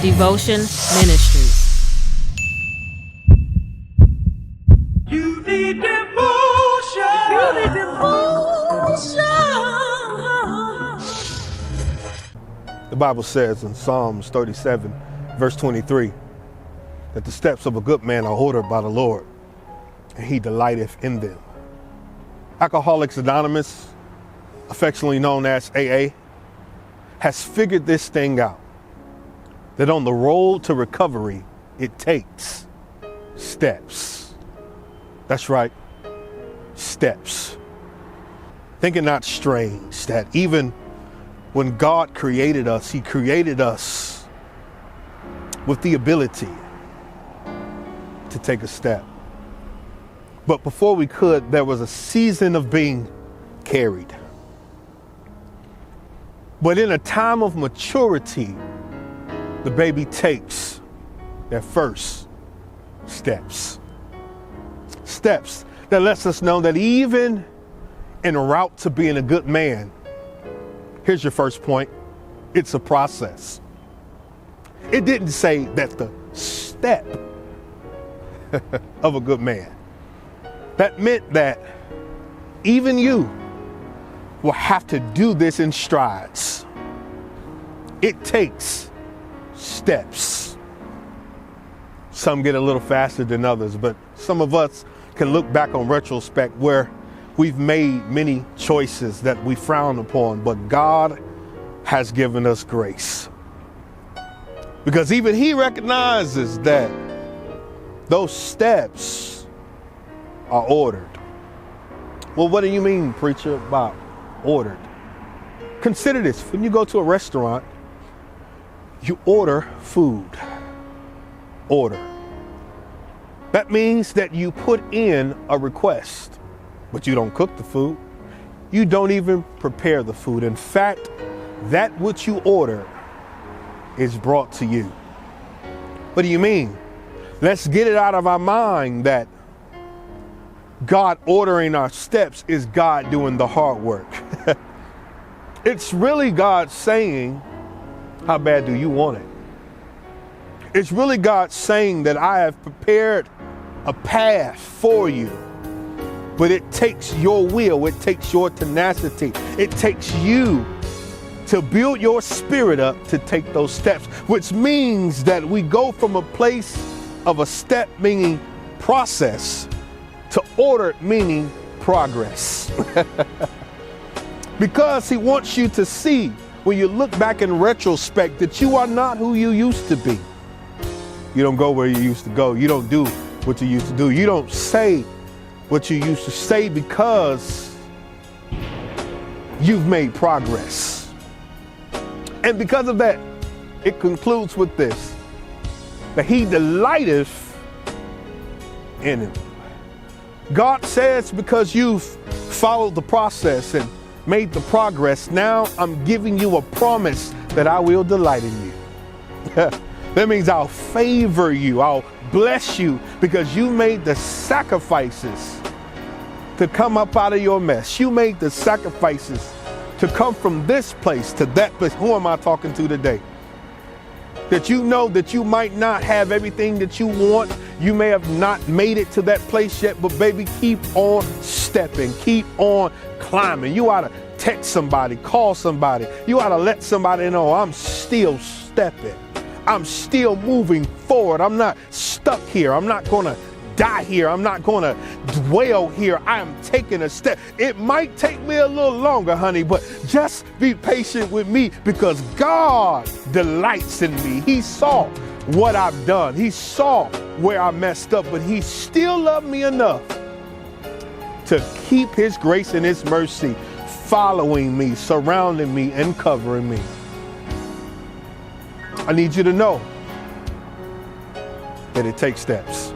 Devotion Ministries. You need devotion. You need devotion. The Bible says in Psalms 37, verse 23, that the steps of a good man are ordered by the Lord, and he delighteth in them. Alcoholics Anonymous, affectionately known as AA, has figured this thing out, that on the road to recovery, it takes steps. That's right, steps. Think it not strange that even when God created us, he created us with the ability to take a step. But before we could, there was a season of being carried. But in a time of maturity, the baby takes their first steps. Steps that lets us know that even en route to being a good man, here's your first point, it's a process. It didn't say that the step of a good man. That meant that even you will have to do this in strides. It takes steps. Some get a little faster than others, but some of us can look back on retrospect where we've made many choices that we frown upon, but God has given us grace. Because even he recognizes that those steps are ordered. Well, what do you mean, preacher, by ordered? Consider this. When you go to a restaurant, you order food. Order. That means that you put in a request, but you don't cook the food. You don't even prepare the food. In fact, that which you order is brought to you. What do you mean? Let's get it out of our mind that God ordering our steps is God doing the hard work. It's really God saying, how bad do you want it? It's really God saying that I have prepared a path for you, but it takes your will, it takes your tenacity, it takes you to build your spirit up to take those steps, which means that we go from a place of a step meaning process to order meaning progress. Because he wants you to see when you look back in retrospect that you are not who you used to be. You don't go where you used to go. You don't do what you used to do. You don't say what you used to say because you've made progress. And because of that, it concludes with this, that he delighteth in him. God says, because you've followed the process and made the progress, now I'm giving you a promise that I will delight in you. That means I'll favor you, I'll bless you, because you made the sacrifices to come up out of your mess. You made the sacrifices to come from this place to that place. Who am I talking to today? That you know that you might not have everything that you want. You may have not made it to that place yet, but baby, keep on stepping, keep on climbing. You ought to text somebody, call somebody. You ought to let somebody know I'm still stepping. I'm still moving forward. I'm not stuck here. I'm not going to die here. I'm not going to dwell here. I am taking a step. It might take me a little longer, honey, but just be patient with me because God delights in me. He saw what I've done. He saw where I messed up, but he still loved me enough to keep his grace and his mercy following me, surrounding me, and covering me. I need you to know that it takes steps.